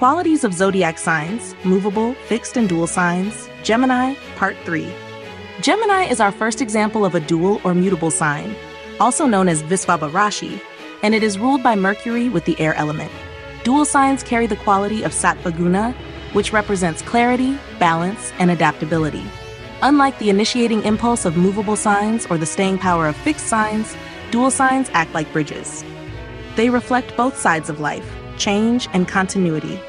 Qualities of zodiac signs, movable, fixed, and dual signs. Gemini, Part 3. Gemini is our first example of a dual or mutable sign, also known as Visvabha Rashi, and it is ruled by Mercury with the air element. Dual signs carry the quality of Sattvic Guna, which represents clarity, balance, and adaptability. Unlike the initiating impulse of movable signs or the staying power of fixed signs, dual signs act like bridges. They reflect both sides of life, change and continuity,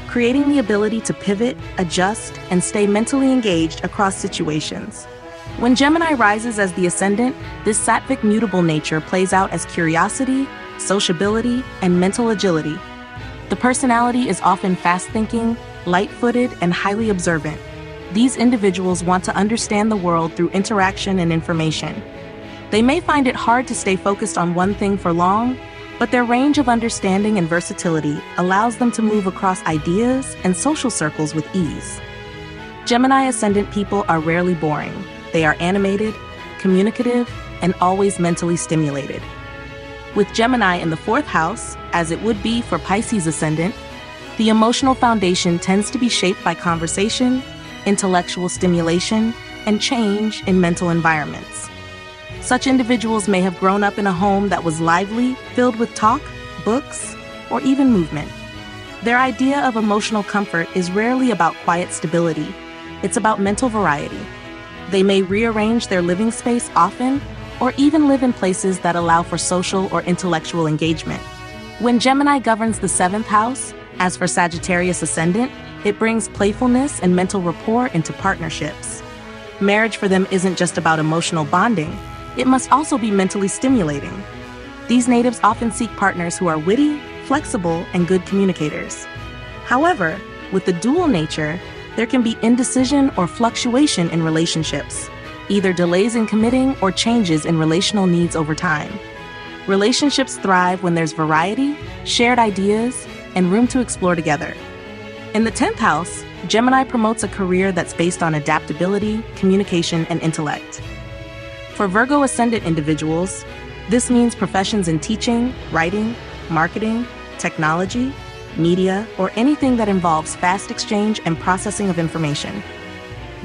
creating the ability to pivot, adjust, and stay mentally engaged across situations. When Gemini rises as the ascendant, this Sattvic mutable nature plays out as curiosity, sociability, and mental agility. The personality is often fast-thinking, light-footed, and highly observant. These individuals want to understand the world through interaction and information. They may find it hard to stay focused on one thing for long, but their range of understanding and versatility allows them to move across ideas and social circles with ease. Gemini ascendant people are rarely boring. They are animated, communicative, and always mentally stimulated. With Gemini in the 4th house, as it would be for Pisces ascendant, the emotional foundation tends to be shaped by conversation, intellectual stimulation, and change in mental environments. Such individuals may have grown up in a home that was lively, filled with talk, books, or even movement. Their idea of emotional comfort is rarely about quiet stability. It's about mental variety. They may rearrange their living space often, or even live in places that allow for social or intellectual engagement. When Gemini governs the 7th house, as for Sagittarius ascendant, it brings playfulness and mental rapport into partnerships. Marriage for them isn't just about emotional bonding. It must also be mentally stimulating. These natives often seek partners who are witty, flexible, and good communicators. However, with the dual nature, there can be indecision or fluctuation in relationships, either delays in committing or changes in relational needs over time. Relationships thrive when there's variety, shared ideas, and room to explore together. In the 10th house, Gemini promotes a career that's based on adaptability, communication, and intellect. For Virgo ascendant individuals, this means professions in teaching, writing, marketing, technology, media, or anything that involves fast exchange and processing of information.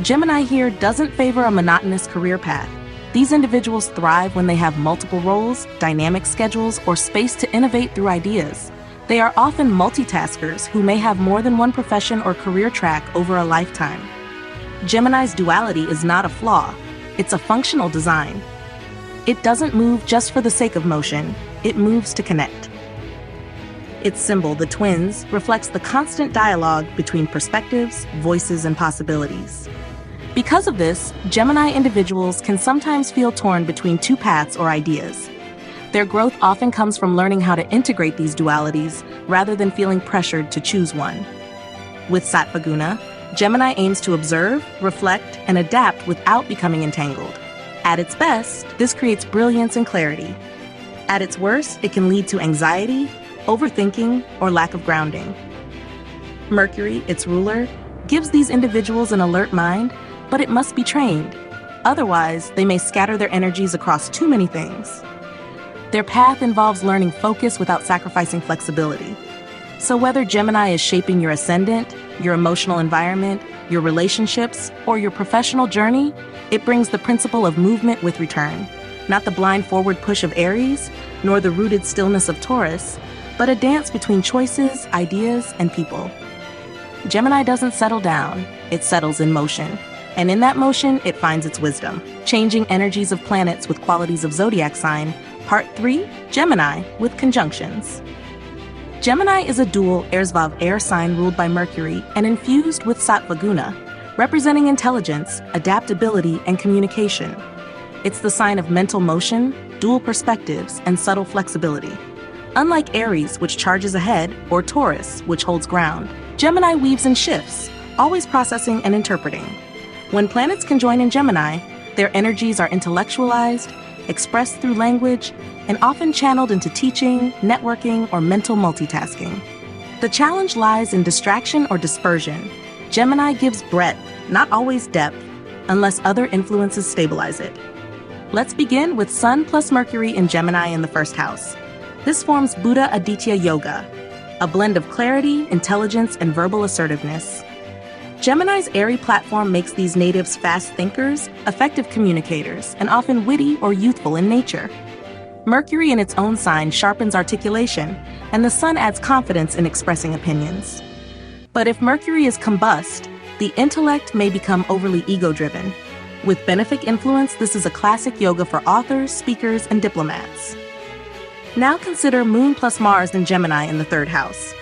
Gemini here doesn't favor a monotonous career path. These individuals thrive when they have multiple roles, dynamic schedules, or space to innovate through ideas. They are often multitaskers who may have more than one profession or career track over a lifetime. Gemini's duality is not a flaw. It's a functional design. It doesn't move just for the sake of motion. It moves to connect. Its symbol, the twins, reflects the constant dialogue between perspectives, voices, and possibilities. Because of this, Gemini individuals can sometimes feel torn between two paths or ideas. Their growth often comes from learning how to integrate these dualities rather than feeling pressured to choose one. With Sattva Guna, Gemini aims to observe, reflect, and adapt without becoming entangled. At its best, this creates brilliance and clarity. At its worst, it can lead to anxiety, overthinking, or lack of grounding. Mercury, its ruler, gives these individuals an alert mind, but it must be trained. Otherwise, they may scatter their energies across too many things. Their path involves learning focus without sacrificing flexibility. So whether Gemini is shaping your ascendant, your emotional environment, your relationships, or your professional journey, it brings the principle of movement with return. Not the blind forward push of Aries, nor the rooted stillness of Taurus, but a dance between choices, ideas, and people. Gemini doesn't settle down, it settles in motion. And in that motion, it finds its wisdom. Changing energies of planets with qualities of zodiac sign. Part 3, Gemini with conjunctions. Gemini is a dual Erzvav air sign ruled by Mercury and infused with Sattva Guna, representing intelligence, adaptability, and communication. It's the sign of mental motion, dual perspectives, and subtle flexibility. Unlike Aries, which charges ahead, or Taurus, which holds ground, Gemini weaves and shifts, always processing and interpreting. When planets conjoin in Gemini, their energies are intellectualized, expressed through language, and often channeled into teaching, networking, or mental multitasking. The challenge lies in distraction or dispersion. Gemini gives breadth, not always depth, unless other influences stabilize it. Let's begin with Sun plus Mercury in Gemini in the 1st house. This forms Buddha Aditya Yoga. a blend of clarity, intelligence, and verbal assertiveness. Gemini's airy platform makes these natives fast thinkers, effective communicators, and often witty or youthful in nature. Mercury in its own sign sharpens articulation, and the sun adds confidence in expressing opinions. But if Mercury is combust, the intellect may become overly ego-driven. With benefic influence, this is a classic yoga for authors, speakers, and diplomats. Now consider Moon plus Mars in Gemini in the third house.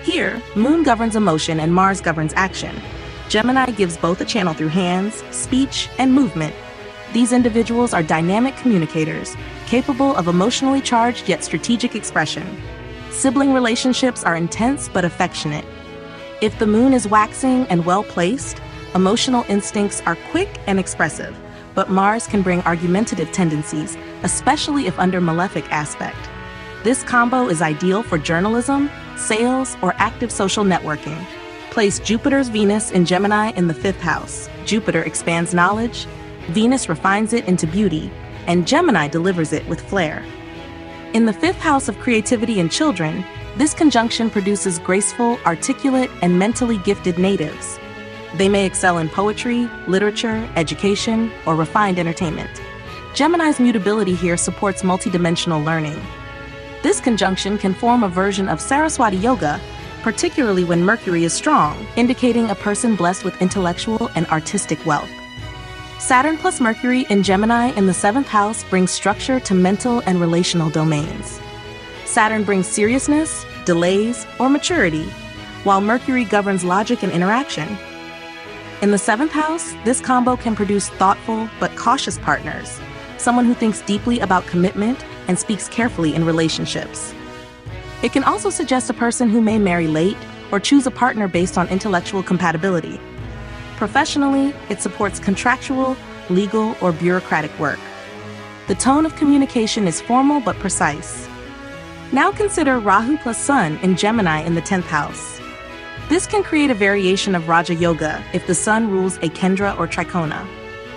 Here, Moon governs emotion and Mars governs action. Gemini gives both a channel through hands, speech, and movement. These individuals are dynamic communicators, capable of emotionally charged yet strategic expression. Sibling relationships are intense but affectionate. If the moon is waxing and well-placed, emotional instincts are quick and expressive, but Mars can bring argumentative tendencies, especially if under malefic aspect. This combo is ideal for journalism, sales, or active social networking. Place Jupiter's Venus in Gemini in the fifth house. Jupiter expands knowledge, Venus refines it into beauty, and Gemini delivers it with flair. In the fifth house of creativity and children, this conjunction produces graceful, articulate, and mentally gifted natives. They may excel in poetry, literature, education, or refined entertainment. Gemini's mutability here supports multidimensional learning. This conjunction can form a version of Saraswati Yoga, particularly when Mercury is strong, indicating a person blessed with intellectual and artistic wealth. Saturn plus Mercury in Gemini in the seventh house brings structure to mental and relational domains. Saturn brings seriousness, delays, or maturity, while Mercury governs logic and interaction. In the seventh house, this combo can produce thoughtful but cautious partners, someone who thinks deeply about commitment and speaks carefully in relationships. It can also suggest a person who may marry late or choose a partner based on intellectual compatibility. Professionally, it supports contractual, legal, or bureaucratic work. The tone of communication is formal but precise. Now consider Rahu plus Sun in Gemini in the 10th house. This can create a variation of Raja Yoga if the Sun rules a Kendra or Trikona.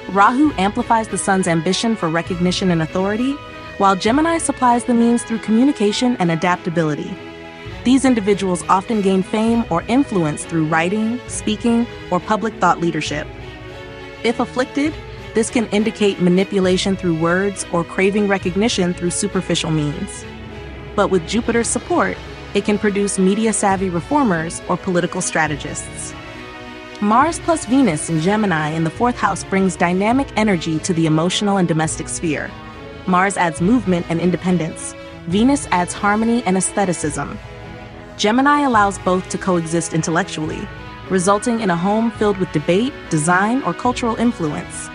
Rahu amplifies the Sun's ambition for recognition and authority, while Gemini supplies the means through communication and adaptability. These individuals often gain fame or influence through writing, speaking, or public thought leadership. If afflicted, this can indicate manipulation through words or craving recognition through superficial means. But with Jupiter's support, it can produce media-savvy reformers or political strategists. Mars plus Venus in Gemini in the fourth house brings dynamic energy to the emotional and domestic sphere. Mars adds movement and independence. Venus adds harmony and aestheticism. Gemini allows both to coexist intellectually, resulting in a home filled with debate, design, or cultural influence.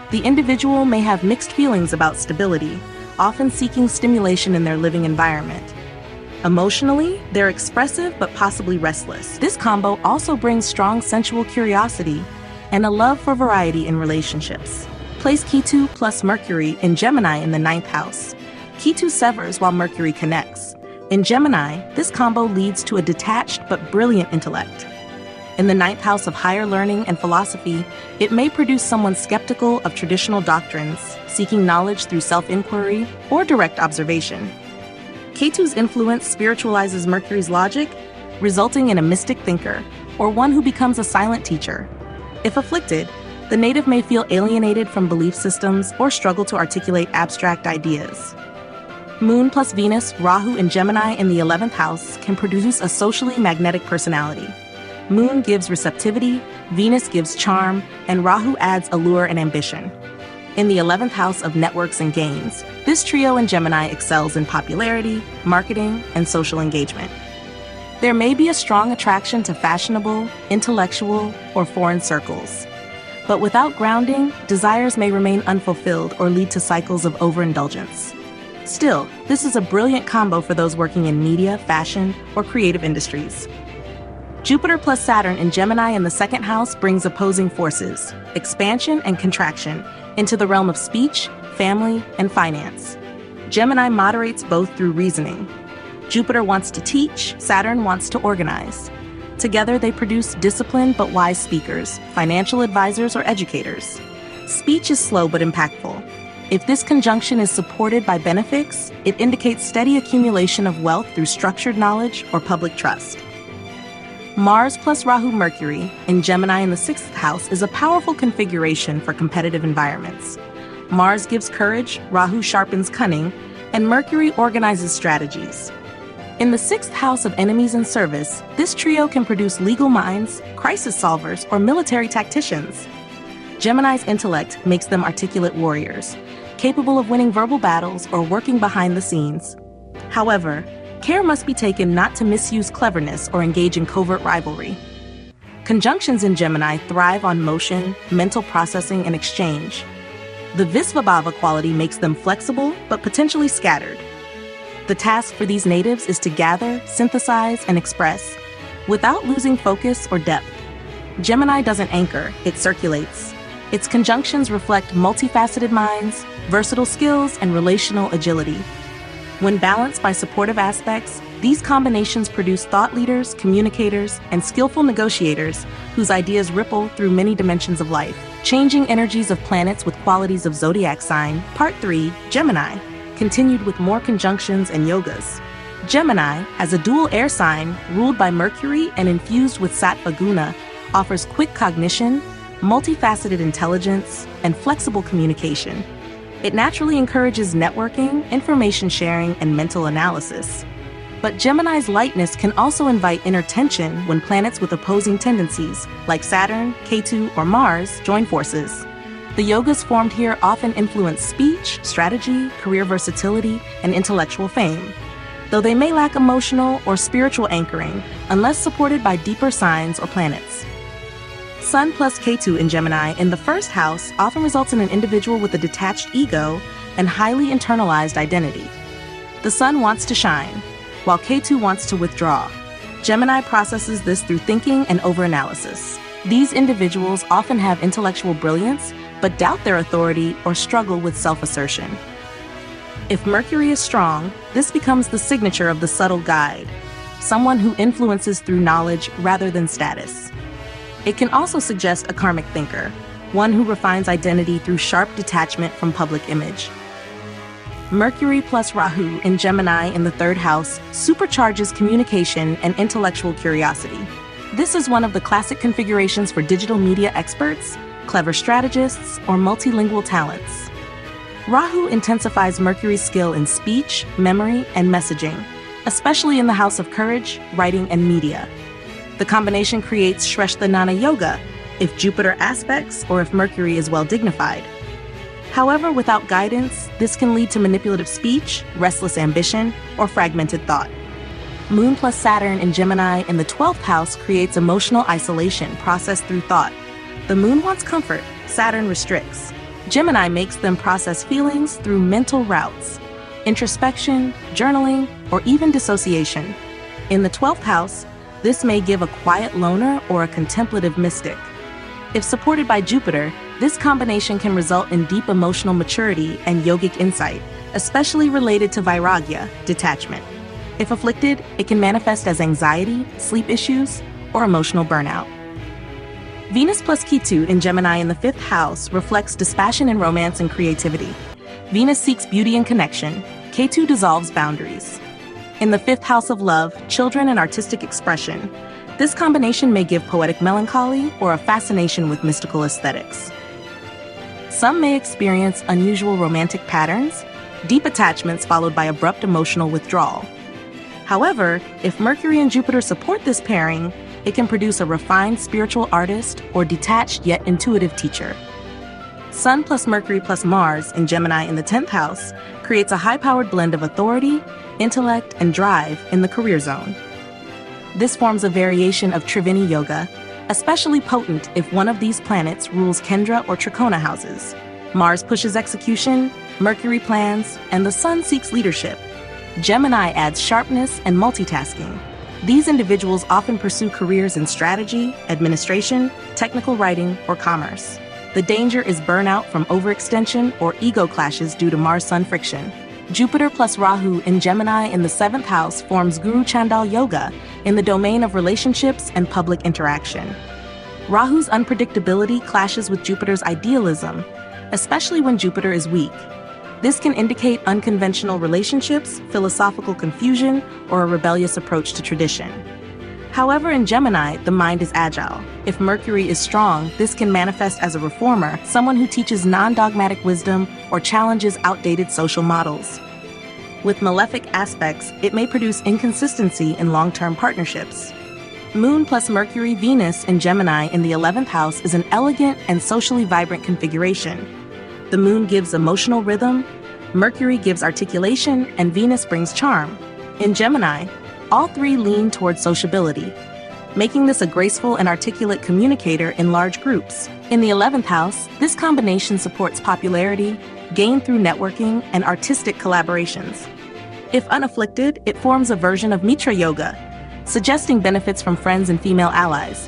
The individual may have mixed feelings about stability, often seeking stimulation in their living environment. Emotionally, they're expressive but possibly restless. This combo also brings strong sensual curiosity and a love for variety in relationships. Place Ketu plus Mercury in Gemini in the 9th house. Ketu severs while Mercury connects. In Gemini, this combo leads to a detached but brilliant intellect. In the 9th house of higher learning and philosophy, it may produce someone skeptical of traditional doctrines, seeking knowledge through self-inquiry or direct observation. Ketu's influence spiritualizes Mercury's logic, resulting in a mystic thinker, or one who becomes a silent teacher. If afflicted, the native may feel alienated from belief systems or struggle to articulate abstract ideas. Moon plus Venus, Rahu in Gemini in the 11th house can produce a socially magnetic personality. Moon gives receptivity, Venus gives charm, and Rahu adds allure and ambition. In the 11th house of networks and games, this trio in Gemini excels in popularity, marketing, and social engagement. There may be a strong attraction to fashionable, intellectual, or foreign circles. But without grounding, desires may remain unfulfilled or lead to cycles of overindulgence. Still, this is a brilliant combo for those working in media, fashion, or creative industries. Jupiter plus Saturn in Gemini in the 2nd house brings opposing forces, expansion and contraction, into the realm of speech, family, and finance. Gemini moderates both through reasoning. Jupiter wants to teach, Saturn wants to organize. Together, they produce disciplined but wise speakers, financial advisors, or educators. Speech is slow but impactful. If this conjunction is supported by benefics, it indicates steady accumulation of wealth through structured knowledge or public trust. Mars plus Rahu Mercury in Gemini in the 6th house is a powerful configuration for competitive environments. Mars gives courage, Rahu sharpens cunning, and Mercury organizes strategies. In the 6th house of enemies and service, this trio can produce legal minds, crisis solvers, or military tacticians. Gemini's intellect makes them articulate warriors, capable of winning verbal battles or working behind the scenes. However, care must be taken not to misuse cleverness or engage in covert rivalry. Conjunctions in Gemini thrive on motion, mental processing, and exchange. The Visvabhava quality makes them flexible but potentially scattered. The task for these natives is to gather, synthesize, and express, without losing focus or depth. Gemini doesn't anchor, it circulates. Its conjunctions reflect multifaceted minds, versatile skills, and relational agility. When balanced by supportive aspects, these combinations produce thought leaders, communicators, and skillful negotiators whose ideas ripple through many dimensions of life. Changing energies of planets with qualities of zodiac sign, Part 3, Gemini, continued with more conjunctions and yogas. Gemini, as a dual air sign ruled by Mercury and infused with Sattva Guna, offers quick cognition, multifaceted intelligence, and flexible communication. It naturally encourages networking, information sharing, and mental analysis. But Gemini's lightness can also invite inner tension when planets with opposing tendencies, like Saturn, Ketu, or Mars, join forces. The yogas formed here often influence speech, strategy, career versatility, and intellectual fame, though they may lack emotional or spiritual anchoring unless supported by deeper signs or planets. Sun plus Ketu in Gemini in the 1st house often results in an individual with a detached ego and highly internalized identity. The Sun wants to shine, while Ketu wants to withdraw. Gemini processes this through thinking and overanalysis. These individuals often have intellectual brilliance, but doubt their authority or struggle with self-assertion. If Mercury is strong, this becomes the signature of the subtle guide, someone who influences through knowledge rather than status. It can also suggest a karmic thinker, one who refines identity through sharp detachment from public image. Mercury plus Rahu in Gemini in the 3rd house supercharges communication and intellectual curiosity. This is one of the classic configurations for digital media experts, clever strategists, or multilingual talents. Rahu intensifies Mercury's skill in speech, memory, and messaging, especially in the house of courage, writing, and media. The combination creates Shresthanana Yoga if Jupiter aspects or if Mercury is well dignified. However, without guidance, this can lead to manipulative speech, restless ambition, or fragmented thought. Moon plus Saturn in Gemini in the 12th house creates emotional isolation processed through thought. The Moon wants comfort, Saturn restricts. Gemini makes them process feelings through mental routes, introspection, journaling, or even dissociation. In the 12th house, this may give a quiet loner or a contemplative mystic. If supported by Jupiter, this combination can result in deep emotional maturity and yogic insight, especially related to vairagya, detachment. If afflicted, it can manifest as anxiety, sleep issues, or emotional burnout. Venus plus Ketu in Gemini in the 5th house reflects dispassion in romance and creativity. Venus seeks beauty and connection. Ketu dissolves boundaries. In the 5th house of love, children, and artistic expression, this combination may give poetic melancholy or a fascination with mystical aesthetics. Some may experience unusual romantic patterns, deep attachments followed by abrupt emotional withdrawal. However, if Mercury and Jupiter support this pairing, it can produce a refined spiritual artist or detached yet intuitive teacher. Sun plus Mercury plus Mars in Gemini in the 10th house creates a high-powered blend of authority, intellect, and drive in the career zone. This forms a variation of Triveni Yoga, especially potent if one of these planets rules Kendra or Trikona houses. Mars pushes execution, Mercury plans, and the Sun seeks leadership. Gemini adds sharpness and multitasking. These individuals often pursue careers in strategy, administration, technical writing, or commerce. The danger is burnout from overextension or ego clashes due to Mars-Sun friction. Jupiter plus Rahu in Gemini in the 7th house forms Guru Chandal Yoga in the domain of relationships and public interaction. Rahu's unpredictability clashes with Jupiter's idealism, especially when Jupiter is weak. This can indicate unconventional relationships, philosophical confusion, or a rebellious approach to tradition. However, in Gemini, the mind is agile. If Mercury is strong, this can manifest as a reformer, someone who teaches non-dogmatic wisdom or challenges outdated social models. With malefic aspects, it may produce inconsistency in long-term partnerships. Moon plus Mercury Venus in Gemini in the 11th house is an elegant and socially vibrant configuration. The Moon gives emotional rhythm, Mercury gives articulation, and Venus brings charm. In Gemini, all three lean towards sociability, making this a graceful and articulate communicator in large groups. In the 11th house, this combination supports popularity, gained through networking, and artistic collaborations. If unafflicted, it forms a version of Mitra Yoga, suggesting benefits from friends and female allies.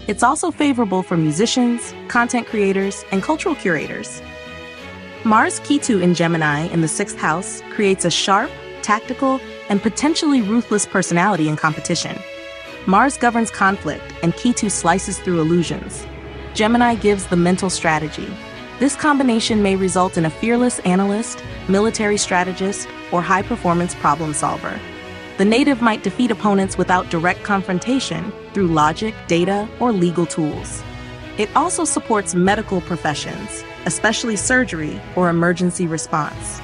It's also favorable for musicians, content creators, and cultural curators. Mars Ketu in Gemini in the 6th house creates a sharp, tactical, and potentially ruthless personality in competition. Mars governs conflict, and Ketu slices through illusions. Gemini gives the mental strategy. This combination may result in a fearless analyst, military strategist, or high-performance problem solver. The native might defeat opponents without direct confrontation through logic, data, or legal tools. It also supports medical professions, especially surgery or emergency response.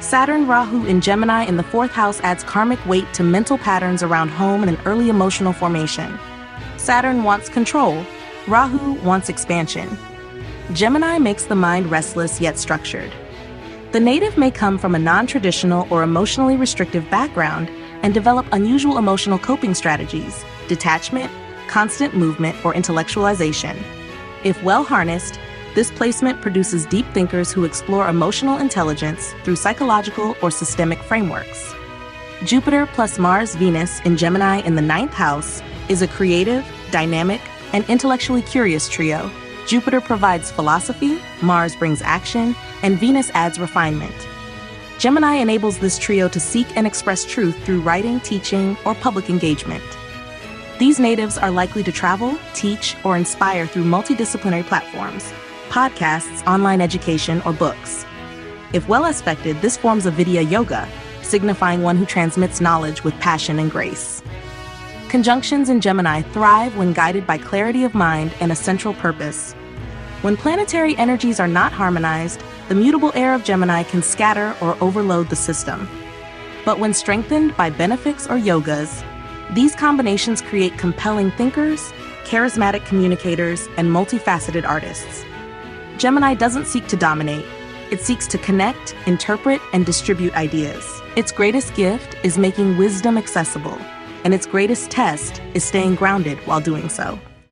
Saturn Rahu in Gemini in the 4th house adds karmic weight to mental patterns around home and an early emotional formation. Saturn wants control, Rahu wants expansion. Gemini makes the mind restless yet structured. The native may come from a non-traditional or emotionally restrictive background and develop unusual emotional coping strategies, detachment, constant movement, or intellectualization. If well harnessed, this placement produces deep thinkers who explore emotional intelligence through psychological or systemic frameworks. Jupiter plus Mars Venus in Gemini in the 9th house is a creative, dynamic, and intellectually curious trio. Jupiter provides philosophy, Mars brings action, and Venus adds refinement. Gemini enables this trio to seek and express truth through writing, teaching, or public engagement. These natives are likely to travel, teach, or inspire through multidisciplinary platforms, podcasts, online education, or books. If well aspected, this forms a Vidya Yoga, signifying one who transmits knowledge with passion and grace. Conjunctions in Gemini thrive when guided by clarity of mind and a central purpose. When planetary energies are not harmonized, the mutable air of Gemini can scatter or overload the system. But when strengthened by benefics or yogas, these combinations create compelling thinkers, charismatic communicators, and multifaceted artists. Gemini doesn't seek to dominate. It seeks to connect, interpret, and distribute ideas. Its greatest gift is making wisdom accessible, and its greatest test is staying grounded while doing so.